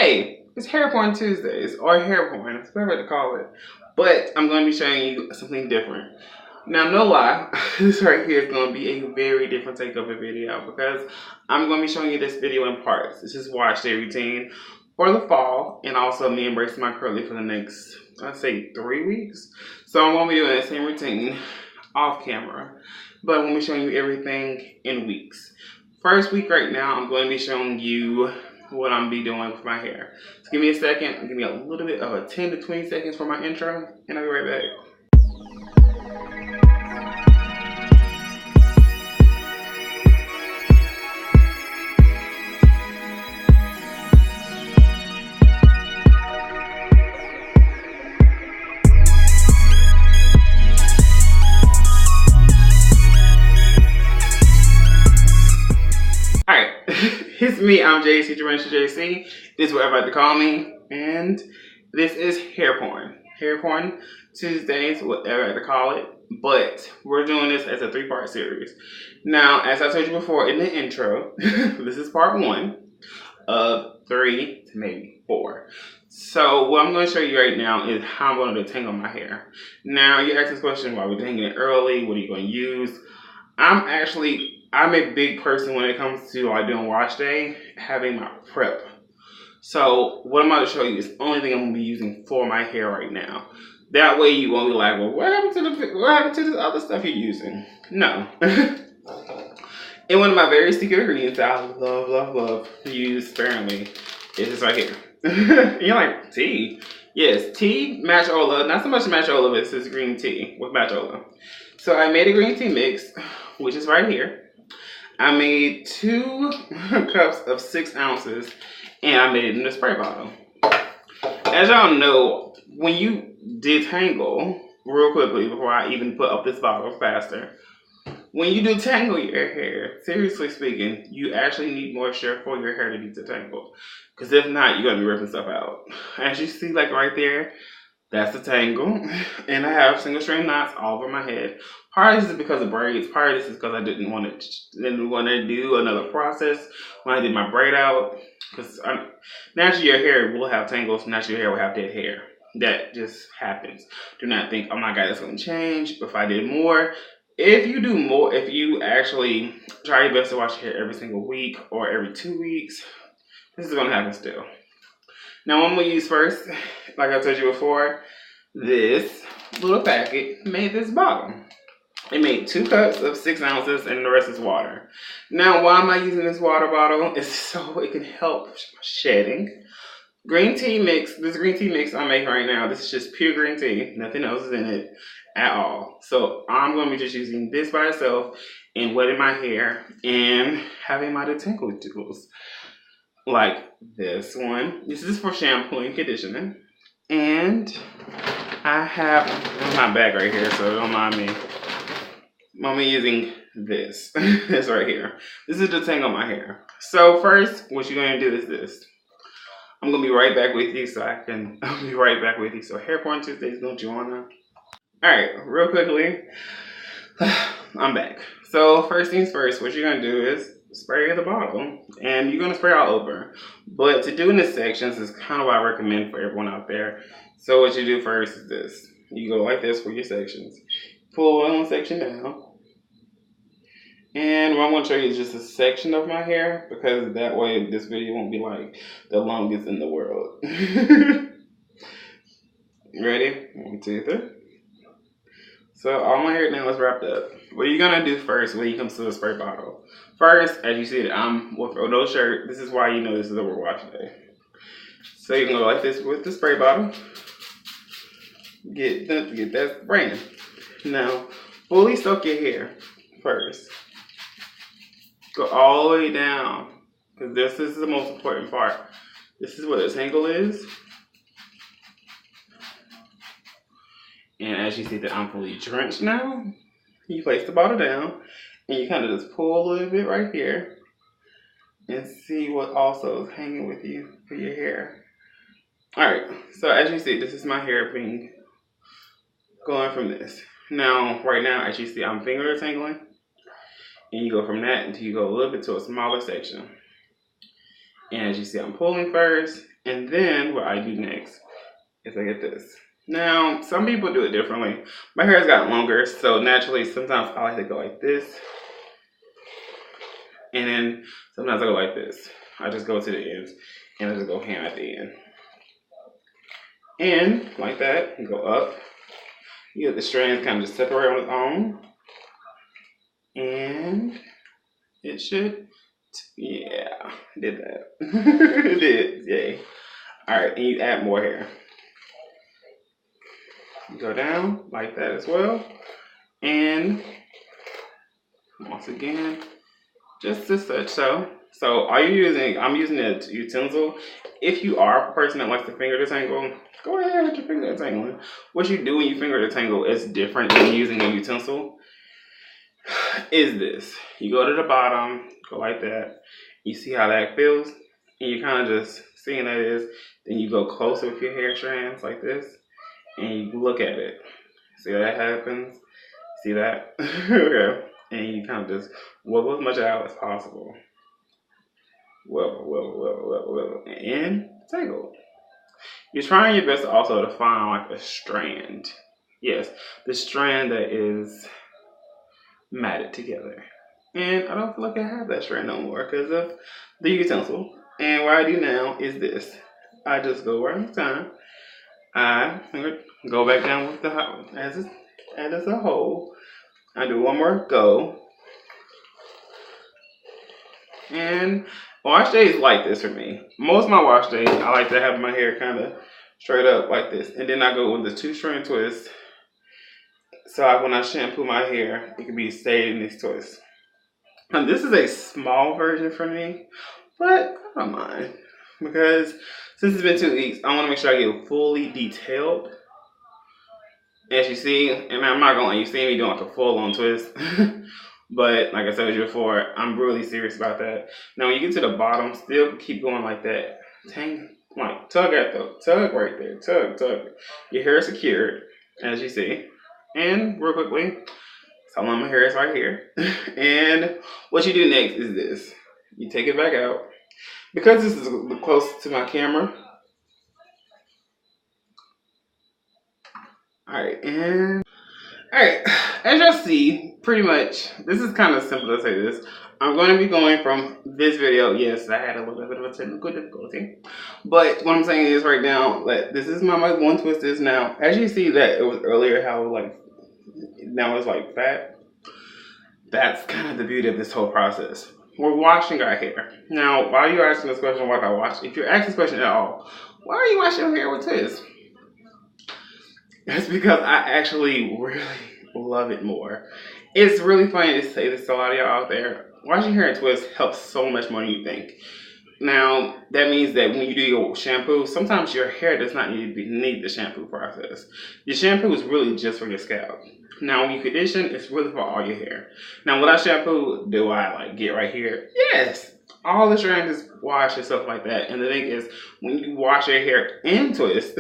hey, it's Hair Porn Tuesdays, or Hair Porn, it's whatever to call it. But I'm going to be showing you something different. Now, no lie, this right here is going to be a very different take of a video because I'm going to be showing you this video in parts. This is wash day routine for the fall, and also me embracing my curly for the next, I'd say, 3 weeks. So I'm going to be doing the same routine off camera, but I'm going to be showing you everything in weeks. First week right now, I'm going to be showing you what I'm be doing with my hair. So give me a second, give me a little bit of a 10 to 20 seconds for my intro, and I'll be right back. Alright, it's me, I'm JC, Jermaine JC. This is what I like to call me, and this is Hair Porn. Hair Porn Tuesdays, whatever I like to call it, but we're doing this as a 3-part series. Now, as I told you before in the intro, this is part 1 of 3 to maybe 4. So what I'm going to show you right now is how I'm going to detangle my hair. Now, you asked this question, why are we detangling it early? What are you going to use? I'm a big person when it comes to like doing wash day, having my prep. So what I'm about to show you is the only thing I'm going to be using for my hair right now. That way you won't be like, well, what happened to this other stuff you're using? No. And one of my very secret ingredients that I love to use sparingly is this right here. And you're like, tea? Yes, tea, matchola. Not so much matchola, but this is green tea with matchola. So I made a green tea mix, which is right here. I made 2 cups of 6 ounces, and I made it in a spray bottle. As y'all know, when you detangle, real quickly before I even put up this bottle faster, when you detangle your hair, seriously speaking, you actually need moisture for your hair to be detangled. Because if not, you're going to be ripping stuff out. As you see, like right there, that's the tangle. And I have single strand knots all over my head. Part of this is because of braids. Part of this is because I didn't want to do another process when I did my braid out. Because naturally your hair will have tangles. Naturally your hair will have dead hair. That just happens. Do not think, oh my God, that's going to change if I did more. If you do more, if you actually try your best to wash your hair every single week or every 2 weeks, this is going to happen still. Now what I'm going to use first, like I told you before, this little packet made this bottle. It made 2 cups of 6 ounces and the rest is water. Now why am I using this water bottle? It's so it can help shedding. Green tea mix, this green tea mix I'm making right now, this is just pure green tea. Nothing else is in it at all. So I'm going to be just using this by itself and wetting my hair and having my detangle tools. Like this one. This is for shampoo and conditioning. And I have my bag right here, so don't mind me. I'm using this. This right here. This is to detangle my hair. So first, what you're going to do is this. I'm going to be right back with you I'll be right back with you. So Hair Porn Tuesdays, don't you wanna? Alright, real quickly. I'm back. So first things first, what you're going to do is spray the bottle, and you're going to spray all over. But to do in the sections is kind of what I recommend for everyone out there. So what you do first is this. You go like this for your sections. Pull one section down. And what I'm going to show you is just a section of my hair, because that way this video won't be like the longest in the world. Ready? 1, 2, 3. So all my hair now is wrapped up. What you're going to do first when you come to the spray bottle. First, as you see, I'm with no shirt. This is why you know this is a wash day. So you can go like this with the spray bottle. Get that spraying. Now, fully soak your hair first. Go all the way down, because this is the most important part. This is what the tangle is. And as you see that I'm fully drenched now, you place the bottle down, and you kind of just pull a little bit right here, and see what also is hanging with you for your hair. Alright, so as you see, this is my hair being going from this. Now, right now, as you see, I'm finger detangling. And you go from that until you go a little bit to a smaller section. And as you see, I'm pulling first, And then what I do next is I get this. Now, some people do it differently. My hair's gotten longer, so naturally, sometimes I like to go like this. And then sometimes I go like this. I just go to the ends, and I just go ham at the end. And like that, you go up. You get the strands kind of just separate on its own. And it should, yeah, did that. It did, yay. Alright, and you add more hair. You go down like that as well. And once again, just as such so. So are you using, I'm using a utensil. If you are a person that likes to finger detangle, go ahead with your finger detangling. What you do when you finger detangle is different than using a utensil. Is this. You go to the bottom, go like that. You see how that feels? And you kind of just seeing that is. Then you go closer with your hair strands like this. And you look at it. See how that happens? See that? Okay. And you kind of just wiggle as much out as possible. Wiggle. And tangle. You're trying your best also to find like a strand. Yes, the strand that is matted together. And I don't feel like I have that strand no more because of the utensil. And what I do now is this. I just go right on time. I go back down with the as it's a whole. I do one more go. And wash days like this for me. Most of my wash days, I like to have my hair kind of straight up like this. And then I go with the 2-strand twist. So when I shampoo my hair, it can be stayed in this twist. And this is a small version for me, but I don't mind. Because since it's been 2 weeks, I want to make sure I get it fully detailed. As you see, and I'm not going to let you see me doing like a full on twist. But like I said before, I'm really serious about that. Now when you get to the bottom, still keep going like that. Like tug right there. Tug. Your hair is secured, as you see. And real quickly, some of my hair is right here. And what you do next is this. You take it back out. Because this is close to my camera. Alright, as y'all see, pretty much, this is kind of simple to say this. I'm going to be going from this video. Yes, I had a little bit of a technical difficulty. But what I'm saying is right now, like, this is my one twist is now. As you see that it was earlier how like, now it's like fat. That's kind of the beauty of this whole process. We're washing our hair. Now, why are you asking this question, why do I wash? If you're asking this question at all, why are you washing your hair with this? That's because I actually really love it more. It's really funny to say this to a lot of y'all out there. Washing hair in twists helps so much more than you think. Now, that means that when you do your shampoo, sometimes your hair does not need the shampoo process. Your shampoo is really just for your scalp. Now, when you condition, it's really for all your hair. Now, when I shampoo, do I like get right here? Yes. All the strands is wash and stuff like that. And the thing is, when you wash your hair in twist,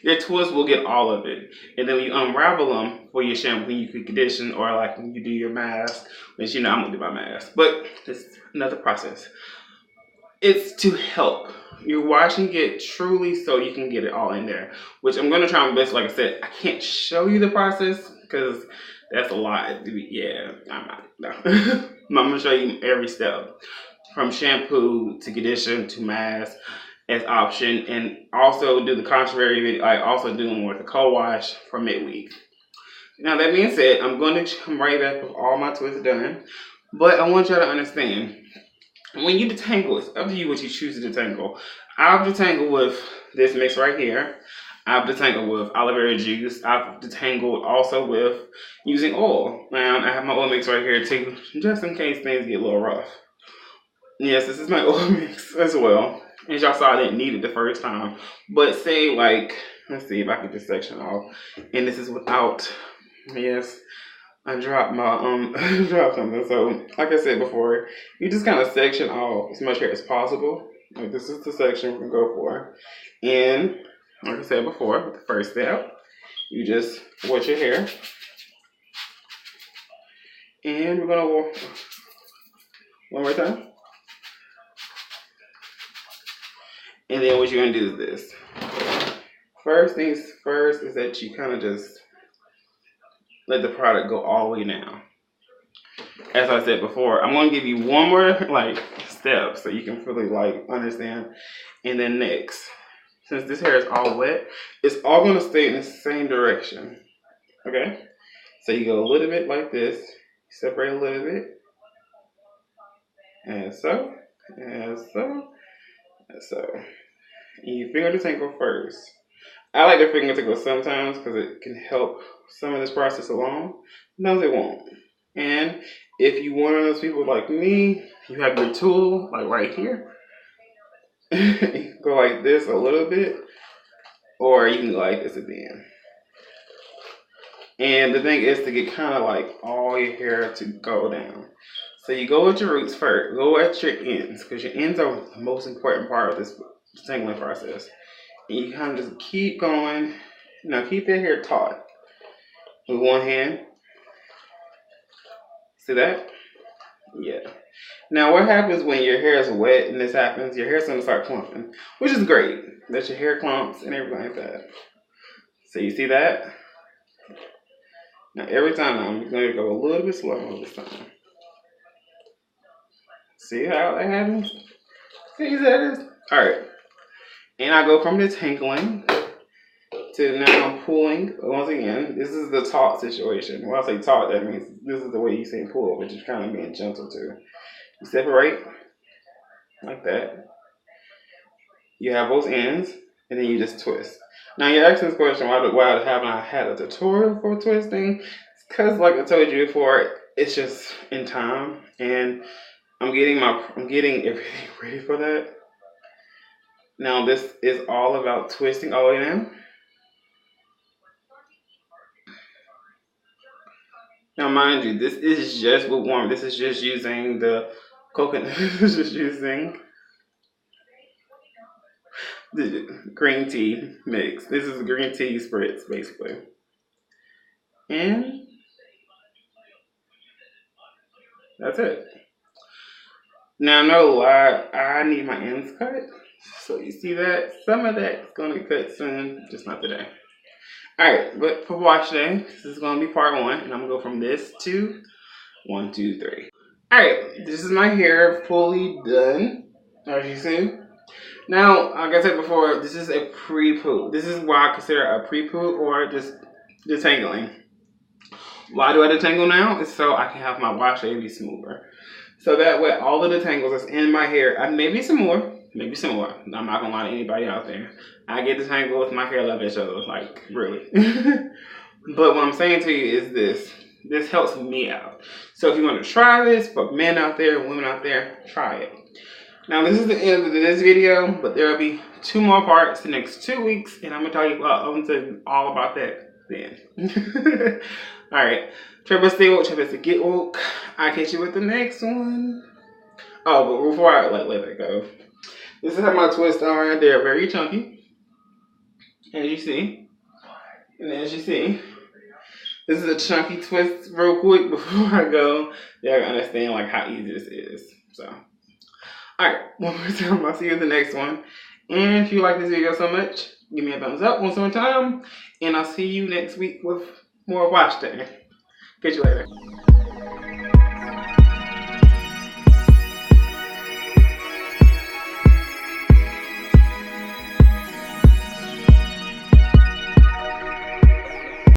your twist will get all of it. And then when you unravel them for your shampoo, when you can condition, or like when you do your mask, which you know I'm gonna do my mask, but it's another process. It's to help. You're washing it truly so you can get it all in there, which I'm gonna try my best. Like I said, I can't show you the process because that's a lot. Yeah, I'm not. No. I'm gonna show you every step from shampoo to condition to mask as option, and also do the contrary video. I also doing with the co-wash for midweek. Now that being said, I'm going to come right back with all my twists done, but I want y'all to understand, when you detangle, it's up to you what you choose to detangle. I've detangled with this mix right here. I've detangled with aloe vera juice. I've detangled also with using oil. Now I have my oil mix right here too, just in case things get a little rough. Yes, this is my oil mix as well. As y'all saw, I didn't need it the first time. But say like, let's see if I can get this section off. And this is without, yes, I dropped my, dropped something. So, like I said before, you just kind of section off as much hair as possible. Like this is the section we're going to go for. And, like I said before, with the first step, you just wash your hair. And we're going to, one more time. And then what you're gonna do is this. First things first is that you kind of just let the product go all the way down. As I said before, I'm gonna give you one more like step so you can fully like understand. And then next, since this hair is all wet, it's all gonna stay in the same direction. Okay? So you go a little bit like this, separate a little bit, and so, and so, and so. And you finger detangle first. I like the finger detangle sometimes because it can help some of this process along. Sometimes it won't. And if you're one of those people like me, you have your tool like right here. You can go like this a little bit, or you can go like this at the end. And the thing is to get kind of like all your hair to go down. So you go with your roots first, go at your ends, because your ends are the most important part of this detangling process. And you kind of just keep going, you know, keep your hair taut with one hand. See that? Yeah. Now what happens when your hair is wet and this happens, your hair's gonna start clumping, which is great. That your hair clumps and everything like that. So you see that? Now every time I'm gonna go a little bit slower this time. See how that happens? See that is? Alright. And I go from detangling to now pulling. Once again, this is the taut situation. When I say taut, that means this is the way you say pull, which is kind of being gentle too. You separate like that. You have both ends, and then you just twist. Now you're asking this question, why haven't I had a tutorial for twisting? It's because, like I told you before, it's just in time, and I'm getting everything ready for that. Now this is all about twisting all the way down. Now mind you, this is just with warm. This is just using the coconut. This is just using the green tea mix. This is green tea spritz basically. And that's it. Now no lie, I need my ends cut. So you see that? Some of that is gonna be cut soon, just not today. Alright, but for wash day, this is going to be part 1, and I'm going to go from this to 1, 2, 3. Alright, this is my hair fully done, as you see. Now, like I said before, this is a pre-poo. This is why I consider a pre-poo or just detangling. Why do I detangle now? It's so I can have my wash day be smoother. So that way, all the detangles that's in my hair, maybe some more. I'm not going to lie to anybody out there. I get detangled with my hair love each other, like really. But what I'm saying to you is this. This helps me out. So if you want to try this, for men out there, women out there, try it. Now this is the end of this video, but there will be 2 more parts the next 2 weeks, and I'm going to tell you all about that then. Alright. Trevor stay woke, Trevor get woke. I'll catch you with the next one. Oh, but before I let it go. This is how my twists are. They're very chunky, as you see. And as you see, this is a chunky twist real quick before I go. Yeah, I can understand like how easy this is. So, alright, one more time. I'll see you in the next one. And if you like this video so much, give me a thumbs up one more time. And I'll see you next week with more wash day. Catch you later.